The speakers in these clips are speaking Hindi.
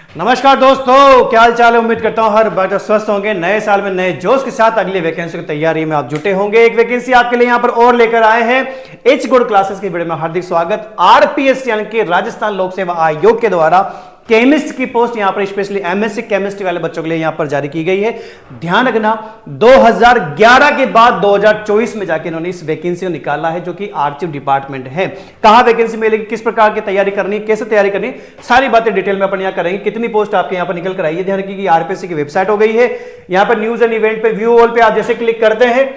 नमस्कार दोस्तों, क्या हाल चाल है। उम्मीद करता हूं हर बार स्वस्थ होंगे। नए साल में नए जोश के साथ अगली वैकेंसी की तैयारी में आप जुटे होंगे। एक वैकेंसी आपके लिए यहां पर और लेकर आए हैं। एच गुड क्लासेस की वीडियो में हार्दिक स्वागत। आरपीएससी यानी कि राजस्थान लोक सेवा आयोग के द्वारा केमिस्ट की पोस्ट यहां पर स्पेशली एमएससी केमिस्ट्री वाले बच्चों के लिए यहां पर जारी की गई है। ध्यान रखना, 2011 के बाद 2024 में जाके इन्होंने इस वैकेंसी को निकाला है, जो कि आर्चिव डिपार्टमेंट है। कहां वैकेंसी मिलेगी, किस प्रकार की तैयारी करनी, कैसे तैयारी करनी, सारी बातें डिटेल में अपन यहां करेंगे। कितनी पोस्ट आपके यहां पर निकल कर आई है, ध्यान रखिए कि आरपीएससी की वेबसाइट हो गई है। यहां पर न्यूज एंड इवेंट पे व्यू ऑल पे आप जैसे क्लिक करते हैं,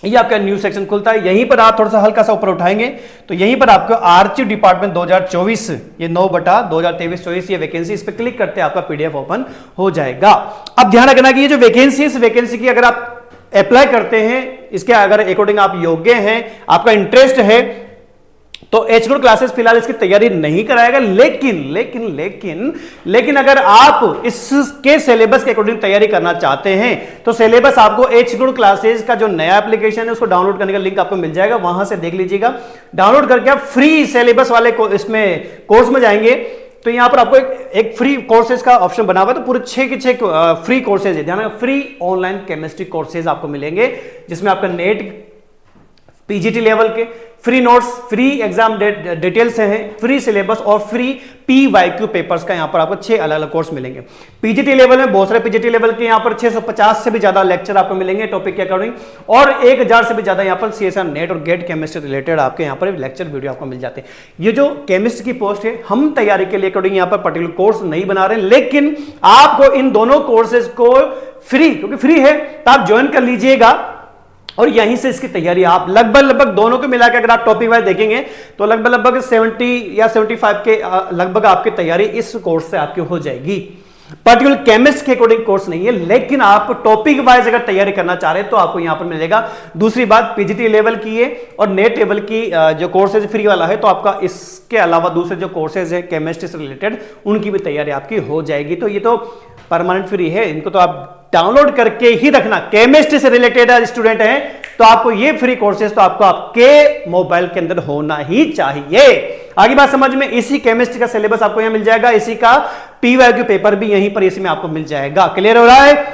ये आपका न्यूज सेक्शन खुलता है। यहीं पर आप थोड़ा सा हल्का सा ऊपर उठाएंगे तो यहीं पर आपको आर्चिव डिपार्टमेंट 2024 ये 9/2023-24 ये वैकेंसी, इस पर क्लिक करते हैं आपका पीडीएफ ओपन हो जाएगा। अब ध्यान रखना कि ये जो वैकेंसी, इस वैकेंसी की अगर आप अप्लाई करते हैं, इसके अगर अकॉर्डिंग आप योग्य हैं, आपका इंटरेस्ट है, तो एच गुड क्लासेस फिलहाल इसकी तैयारी नहीं कराएगा। लेकिन अगर आप इसके सिलेबस के अकॉर्डिंग तैयारी करना चाहते हैं तो सिलेबस आपको एच गुड क्लासेस का जो नया एप्लीकेशन है उसको डाउनलोड करने का लिंक आपको मिल जाएगा, वहां से देख लीजिएगा। डाउनलोड करके आप फ्री सिलेबस वाले इसमें कोर्स में जाएंगे तो यहां पर आपको एक फ्री कोर्सेज का ऑप्शन बना हुआ है। तो पूरे 6 के 6 फ्री कोर्सेज है। ध्यान रखना, फ्री ऑनलाइन केमिस्ट्री कोर्सेज आपको मिलेंगे, जिसमें आपका नेट पीजीटी लेवल के free notes, free exam details हैं, फ्री सिलेबस और फ्री पीवाईक्यू पेपर्स का यहां पर आपको 6 अलग अलग कोर्स मिलेंगे। पीजीटी लेवल में बहुत सारे पीजीटी लेवल के यहां पर 650 से भी ज्यादा लेक्चर आपको मिलेंगे टॉपिक के अकॉर्डिंग, और 1000 से भी ज्यादा यहां पर सीएसआर नेट और गेट केमिस्ट्री रिलेटेड आपके यहां पर लेक्चर वीडियो आपको मिल जाते हैं। ये जो केमिस्ट्री की पोस्ट है, हम तैयारी के लिए अकॉर्डिंग यहां पर पर्टिकुलर कोर्स नहीं बना रहे, लेकिन आपको इन दोनों कोर्सेज को फ्री, क्योंकि फ्री है तो आप ज्वाइन कर लीजिएगा और यहीं से इसकी तैयारी आप लगभग दोनों को मिलाकर अगर आप टॉपिक वाइज देखेंगे तो लगभग 70 या 75 के लगभग आपकी तैयारी इस कोर्स से आपकी हो जाएगी। पर्टिकुलर केमिस्ट के अकॉर्डिंग कोर्स नहीं है, लेकिन आप टॉपिक वाइज अगर तैयारी करना चाह रहे हैं तो आपको यहां पर मिलेगा। दूसरी बात, पीजीटी लेवल की है और नेट लेवल की जो कोर्सेज फ्री वाला है, तो आपका इसके अलावा दूसरे जो कोर्सेज है केमिस्ट्री से रिलेटेड, उनकी भी तैयारी आपकी हो जाएगी। तो ये तो परमानेंट फ्री है, इनको तो आप डाउनलोड करके ही रखना। केमिस्ट्री से रिलेटेड स्टूडेंट हैं तो आपको ये फ्री कोर्सेज तो आपको आपके मोबाइल के अंदर होना ही चाहिए। आगे बात समझ में, इसी केमिस्ट्री का सिलेबस आपको यहां मिल जाएगा, इसी का पीवाईक्यू पेपर भी यहीं पर इसी में आपको मिल जाएगा। क्लियर हो रहा है?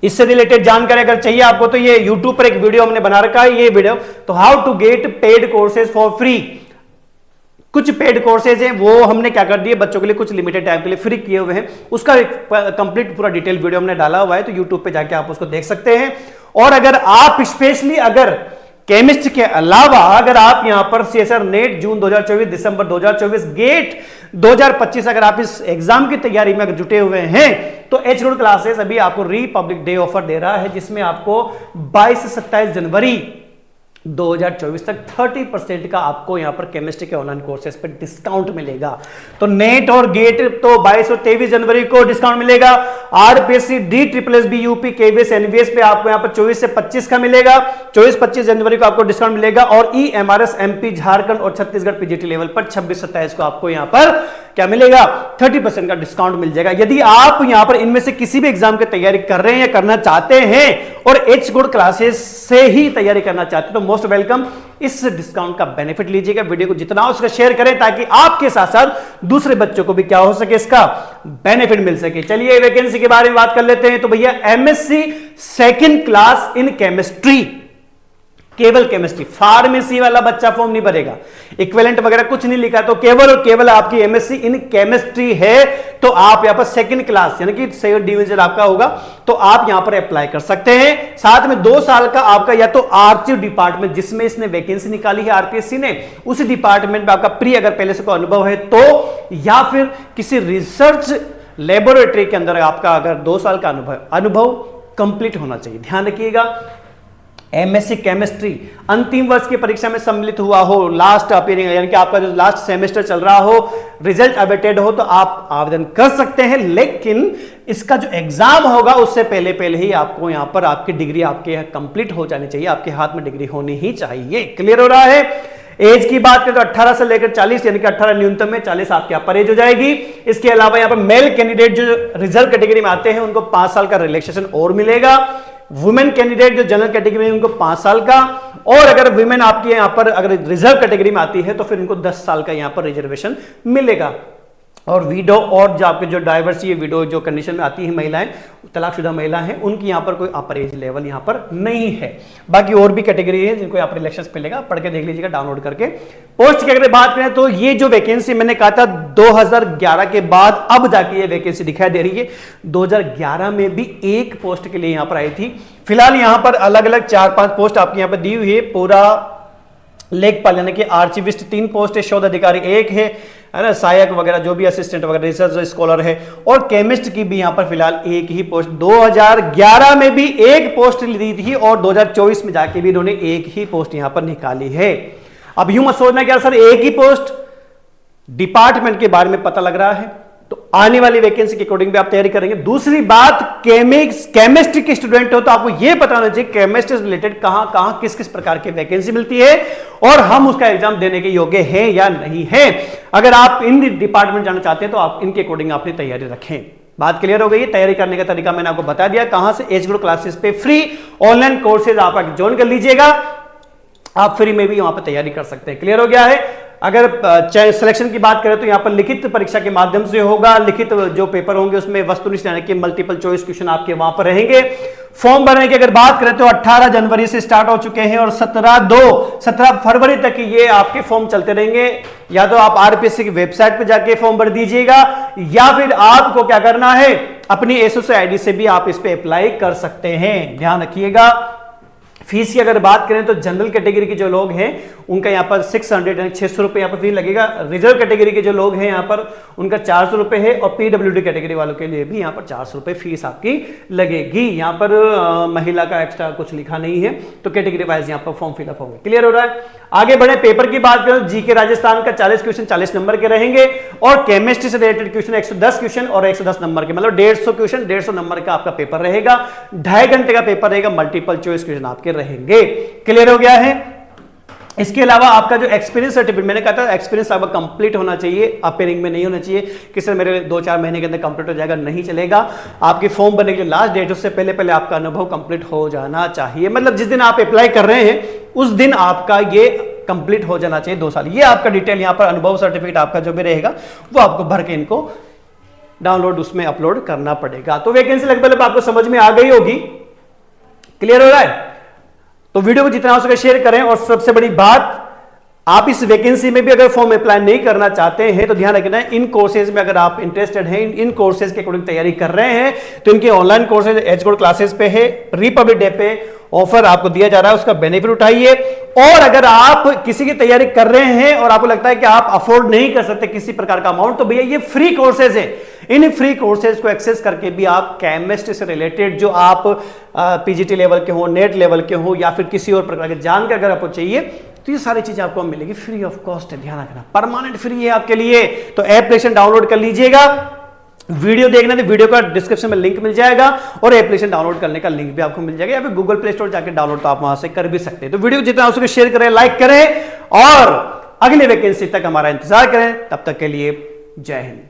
इससे रिलेटेड जानकारी अगर चाहिए आपको तो ये यूट्यूब पर एक वीडियो हमने बना रखा है, ये वीडियो, तो how to get paid courses for free. कुछ पेड कोर्सेज हैं वो हमने क्या कर दिए बच्चों के लिए, कुछ लिमिटेड टाइम के लिए फ्री किए हुए हैं, उसका कंप्लीट पूरा डिटेल वीडियो हमने डाला हुआ है, तो यूट्यूब पे जाके आप उसको देख सकते हैं। और अगर आप स्पेशली अगर केमिस्ट के अलावा अगर आप यहां पर सीएसआर नेट जून 2024, दिसंबर 2024, गेट 2025 अगर आप इस एग्जाम की तैयारी में अगर जुटे हुए हैं तो एच गुड क्लासेस अभी आपको रिपब्लिक डे ऑफर दे रहा है, जिसमें आपको 22 से 27 जनवरी 2024 तक 30% का आपको यहां पर केमिस्ट्री के ऑनलाइन कोर्सेज पे डिस्काउंट मिलेगा। तो नेट और गेट तो 22 और 23 जनवरी को डिस्काउंट मिलेगा। RPSC D triple S B UP KVS NVS पे आपको यहां पर 24 से 25 का मिलेगा, 24-25 जनवरी को आपको डिस्काउंट मिलेगा। और ईएमआरएस एमपी झारखंड और छत्तीसगढ़ पीजीटी लेवल पर 26-27 को आपको यहां पर क्या मिलेगा, 30% का डिस्काउंट मिल जाएगा। यदि आप यहां पर इनमें से किसी भी एग्जाम की तैयारी कर रहे हैं या करना चाहते हैं और एच गुड क्लासेस से ही तैयारी करना चाहते हैं तो मोस्ट वेलकम, इस डिस्काउंट का बेनिफिट लीजिएगा। वीडियो को जितना हो सके शेयर करें ताकि आपके साथ साथ दूसरे बच्चों को भी क्या हो सके, इसका बेनिफिट मिल सके। चलिए वैकेंसी के बारे में बात कर लेते हैं। तो भैया MSc second class in chemistry, केवल केमिस्ट्री, फार्मेसी वाला बच्चा फॉर्म नहीं भरेगा, इक्विवेलेंट वगैरह कुछ नहीं लिखा, तो केवल और केवल आपकी एमएससी इन केमिस्ट्री है तो आप यहां पर सेकंड क्लास यानी कि सेकंड डिवीजन आपका होगा तो आप यहां पर अप्लाई कर सकते हैं। साथ में 2 साल का आपका या तो आर्चिव डिपार्टमेंट जिसमें इसने वैकेंसी निकाली है आरपीएससी ने, उस डिपार्टमेंट में आपका प्री अगर पहले से कोई अनुभव है तो, या फिर किसी रिसर्च लेबोरेटरी के अंदर आपका अगर 2 साल का अनुभव कंप्लीट होना चाहिए। ध्यान रखिएगा, एमएससी केमिस्ट्री अंतिम वर्ष की परीक्षा में सम्मिलित हुआ हो, लास्ट अपीयरिंग यानी कि आपका जो लास्ट सेमेस्टर चल रहा हो, रिजल्ट अवेटेड हो तो आप आवेदन कर सकते हैं। लेकिन इसका जो एग्जाम होगा उससे पहले ही आपको यहां पर आपकी डिग्री आपके कंप्लीट हो जानी चाहिए, आपके हाथ में डिग्री होनी ही चाहिए। क्लियर हो रहा है? एज की बात करें तो 18 से लेकर 40 यानी कि 18 न्यूनतम में, 40 आपकी अपर एज हो जाएगी। इसके अलावा यहां पर मेल कैंडिडेट जो रिजर्व कैटेगरी में आते हैं उनको 5 साल का रिलैक्सेशन और मिलेगा। वुमेन कैंडिडेट जो जनरल कैटेगरी में उनको 5 साल का, और अगर वुमेन आपकी यहां पर अगर रिजर्व कैटेगरी में आती है तो फिर उनको 10 साल का यहां पर रिजर्वेशन मिलेगा। और विडो और जो आपके जो डाइवर्स ये विडो जो कंडीशन में आती है महिलाएं, तलाकशुदा महिला हैं, उनकी यहाँ पर कोई अपर एज लेवल यहाँ पर नहीं है। बाकी और भी कैटेगरी है जिनको यहाँ पर इलेक्शंस मिलेगा, पढ़ के देख लीजिएगा डाउनलोड करके। पोस्ट की अगर बात करें तो ये जो वैकेंसी मैंने कहा था 2011 के बाद अब जाके ये वैकेंसी दिखाई दे रही है। 2011 में भी एक पोस्ट के लिए यहाँ पर आई थी। फिलहाल यहाँ पर अलग अलग 4-5 पोस्ट आपकी यहाँ पर दी हुई है। पूरा लेखपाल यानी कि आर्चिविस्ट 3 पोस्ट है, शोध अधिकारी 1 है ना, सहायक वगैरह जो भी असिस्टेंट वगैरह रिसर्च स्कॉलर है, और केमिस्ट की भी यहां पर फिलहाल एक ही पोस्ट। 2011 में भी एक पोस्ट दी थी और 2024 में जाके भी इन्होंने एक ही पोस्ट यहां पर निकाली है। अब यूं मत सोचना क्या सर एक ही पोस्ट, डिपार्टमेंट के बारे में पता लग रहा है तो आने वाली वैकेंसी के अकॉर्डिंग भी आप तैयारी करेंगे। दूसरी बात, केमिस्ट्री के स्टूडेंट हो तो आपको यह पता होना चाहिए केमिस्ट्री से रिलेटेड कहां किस किस प्रकार की वैकेंसी मिलती है और हम उसका एग्जाम देने के योग्य हैं या नहीं है। अगर आप इन डिपार्टमेंट जाना चाहते हैं तो आप इनके अकॉर्डिंग अपनी तैयारी रखें। बात क्लियर हो गई है। तैयारी करने का तरीका मैंने आपको बता दिया, कहां से एच ग्रुप क्लासेस पे फ्री ऑनलाइन कोर्सेज आप ज्वाइन कर लीजिएगा, आप फ्री में भी वहां पर तैयारी कर सकते हैं। क्लियर हो गया है। अगर सिलेक्शन की बात करें तो यहां पर लिखित परीक्षा के माध्यम से होगा। लिखित जो पेपर होंगे उसमें वस्तुनिष्ठ यानी कि मल्टीपल चॉइस क्वेश्चन आपके वहां पर रहेंगे। फॉर्म भरने की अगर बात करें तो 18 जनवरी से स्टार्ट हो चुके हैं और 17 फरवरी तक ये आपके फॉर्म चलते रहेंगे। या तो आप आरपीएससी की वेबसाइट पर जाके फॉर्म भर दीजिएगा या फिर आपको क्या करना है, अपनी एसओसी आईडी से भी आप इस पे अप्लाई कर सकते हैं। ध्यान रखिएगा। फीस की अगर बात करें तो जनरल कैटेगरी के जो लोग हैं उनका यहाँ पर 600 रुपए यहाँ पर फी लगेगा। रिजर्व कैटेगरी के जो लोग हैं यहाँ पर उनका 400 रुपए है और पीडब्ल्यूडी कैटेगरी वालों के लिए भी यहाँ पर 400 रुपए फीस आपकी लगेगी। यहाँ पर महिला का एक्स्ट्रा कुछ लिखा नहीं है तो कैटेगरी वाइज यहाँ पर फॉर्म फिलअप होंगे। क्लियर हो रहा है। आगे बढ़े। पेपर की बात करें जीके राजस्थान का 40 क्वेश्चन 40 नंबर के रहेंगे और केमिस्ट्री से रिलेटेड क्वेश्चन 110 क्वेश्चन और 110 नंबर के, मतलब 150 क्वेश्चन 150 नंबर का आपका पेपर रहेगा। 2.5 घंटे का पेपर रहेगा। मल्टीपल चॉइस क्वेश्चन आपके रहेंगे। क्लियर हो गया है। इसके अलावा आपका जो एक्सपीरियंस सर्टिफिकेट, मैंने कहा था एक्सपीरियंस आपका कंप्लीट होना चाहिए, अपेयरिंग में नहीं होना चाहिए कि सर मेरे 2-4 महीने के अंदर कंप्लीट हो जाएगा, नहीं चलेगा। आपकी फॉर्म भरने की जो लास्ट डेट उससे पहले आपका अनुभव कंप्लीट हो जाना चाहिए। मतलब जिस दिन आप अप्लाई कर रहे हैं उस दिन आपका ये कंप्लीट हो जाना चाहिए 2 साल। ये आपका डिटेल यहाँ पर अनुभव सर्टिफिकेट आपका जो भी रहेगा वो आपको भर के इनको डाउनलोड उसमें अपलोड करना पड़ेगा। तो वैकेंसी लगभग आपको समझ में आ गई होगी। क्लियर हो रहा है। तो वीडियो को जितना हो सके शेयर करें और सबसे बड़ी बात, आप इस वैकेंसी में भी अगर फॉर्म अप्लाई नहीं करना चाहते हैं तो ध्यान रखना इन कोर्सेज में अगर आप इंटरेस्टेड हैं, इन कोर्सेज के अकॉर्डिंग तैयारी कर रहे हैं तो इनके online courses H gold classes पे है। रिपब्लिक डे पे ऑफर आपको दिया जा रहा है, उसका बेनिफिट उठाइए। और अगर आप किसी की तैयारी कर रहे हैं और आपको लगता है कि आप अफोर्ड नहीं कर सकते किसी प्रकार का अमाउंट, तो भैया ये फ्री कोर्सेज है। इन फ्री कोर्सेज को एक्सेस करके भी आप केमिस्ट्री से रिलेटेड जो आप पीजीटी लेवल के हो, नेट लेवल के हो या फिर किसी और प्रकार के जानकारी अगर आपको चाहिए तो ये सारी चीजें आपको मिलेगी फ्री ऑफ कॉस्ट है। ध्यान रखना परमानेंट फ्री है आपके लिए। तो एप्लीकेशन डाउनलोड कर लीजिएगा। वीडियो देखना तो वीडियो का डिस्क्रिप्शन में लिंक मिल जाएगा और एप्लीकेशन डाउनलोड करने का लिंक भी आपको मिल जाएगा या फिर गूगल प्ले स्टोर जाकर डाउनलोड तो आप वहां से कर भी सकते हैं। तो वीडियो जितना हो सके शेयर करें, लाइक करें और अगले वैकेंसी तक हमारा इंतजार करें। तब तक के लिए जय हिंद।